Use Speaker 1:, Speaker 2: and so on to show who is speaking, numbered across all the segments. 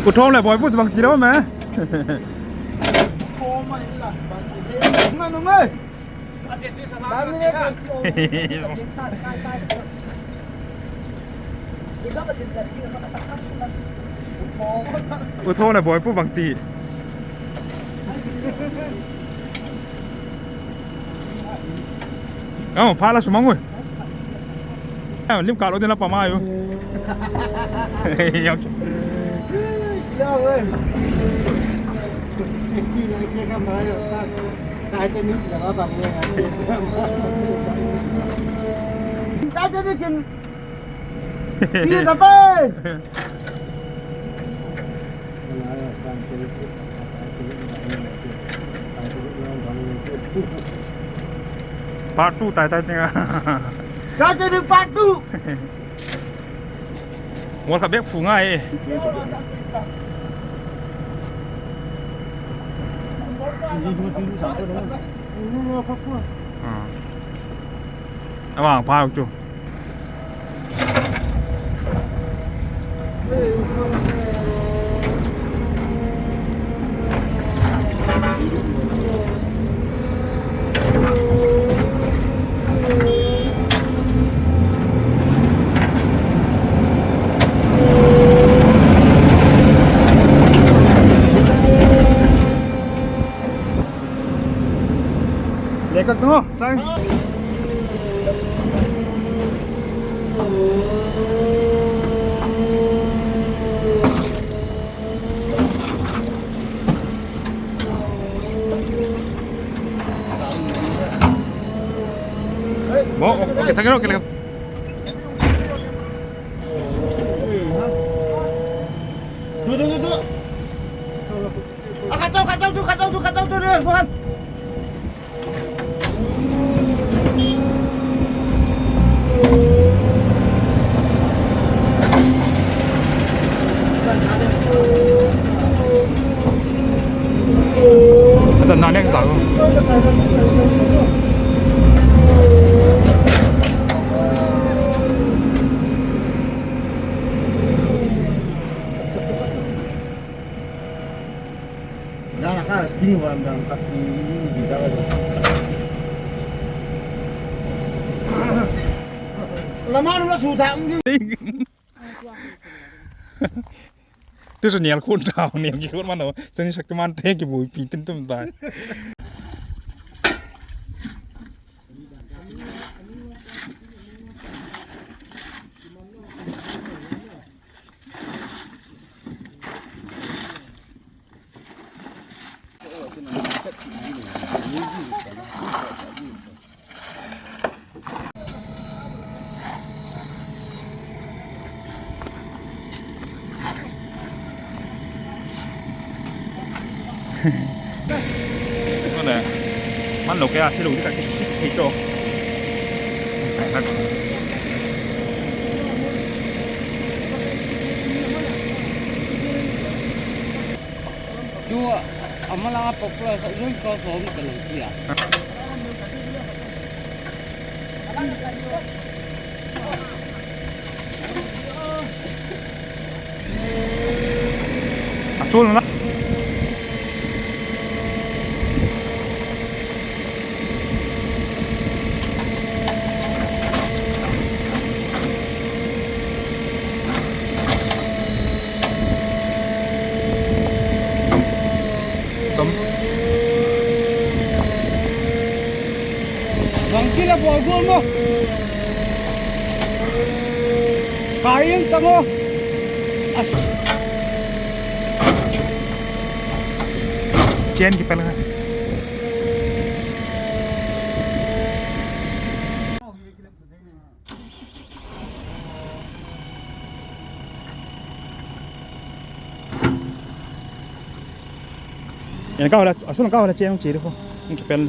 Speaker 1: กูโทรเลยบอยพูดบางทีแล้วไหมโทรมาอีกละมาหนุ่มเอ้ยได้ไม่ได้กันกูโทรเลยบอยพูดบางทีเอ้าพาละสมองเว้ยรีบกลับรถเดินรับป่ามาอยู่เจ้าเว้ยที่ไหนเกี่ยวกับมาอยู่ตายจะนึกอย่างว่าแบบนี้ตายจะได้กินพี่กาแฟปาตู้ตายเนี่ยตายจะได้ปาตู้หัวขับเบ็กฝูงไงระหว่างพาจุเด็กก็ตัวใช่บอกโอเคทั้งนั้นโอเคเลยครับดูข้าเจ้าเรื่องพวกนั้นแต่นานยังต่างIni orang berangkat di dalam. Lama lu sudah mungkin. Itu senyal kun tahu nih, kun mana? Senyal Shaktiman Tui kebui pinten tuh entah. Mana? Mana lo kaya sih lo kita itu.
Speaker 2: Cuma amalan apa pula sebelum kau suami kena dia.
Speaker 1: Acul lah.
Speaker 2: Bangkit lah buat gol mo. Kain kamu. As.
Speaker 1: เจนกี่ไปแล้วอย่างก้าวแล้วส่วนก้าวแล้วเจนต้องจีด้วยพวกมันกี่เป็น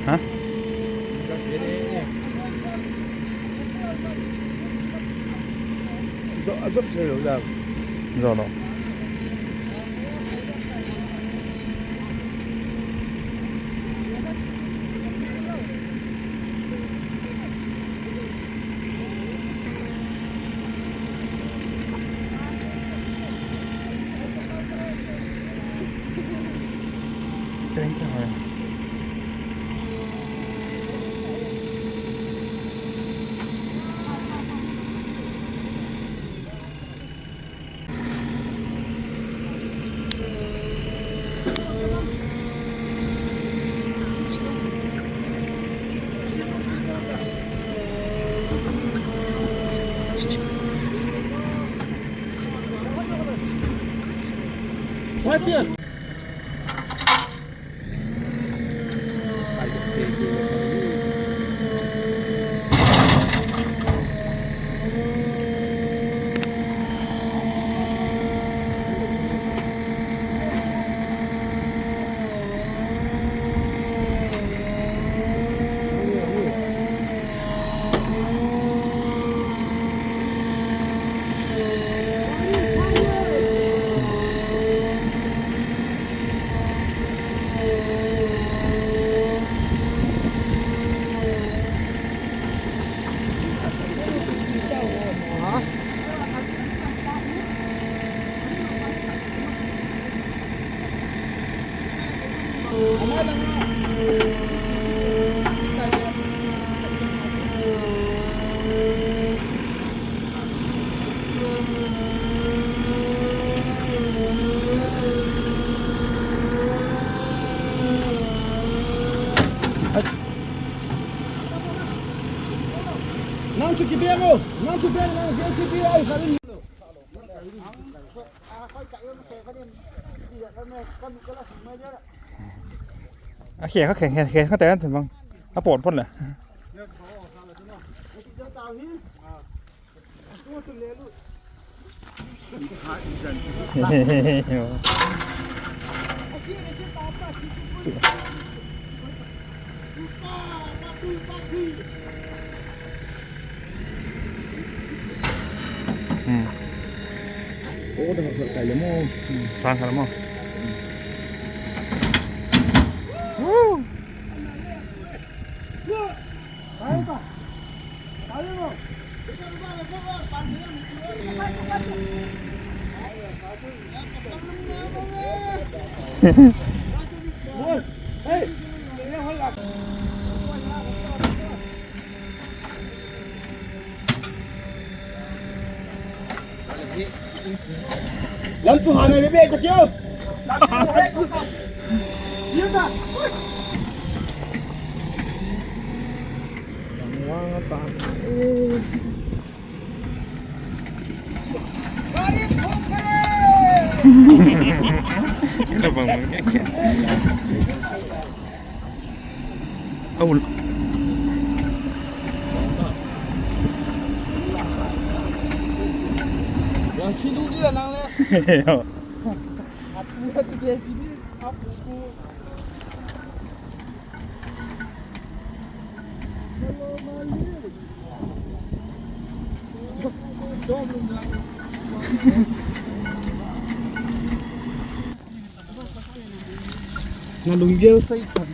Speaker 1: ฮะ
Speaker 3: Agak saya dah.
Speaker 1: รอรอเต้นจังเลย
Speaker 3: Hati. นั่งสุกี้เบียร์กูนั่งสุกี้เบียร์นั่ง JCB ไอ้สัตว์นี่
Speaker 1: เขียเขาแข่งเขาแต่ถึงบ้างเขาปวดพ่นเลย
Speaker 3: โอ้แต่เกิดไก่เลยโม่
Speaker 1: ฟังกันแล้วมั้ง
Speaker 3: Làm chủ hàng này với bê cho kêu. Điên à. Ngoan tàn.
Speaker 1: Cái bằng cái kia. Ô.
Speaker 3: Yang sini dia nang le. Apa tu JCB? Apa tu? Kalau balik. Stop belum dah. Nalung gel saya kan.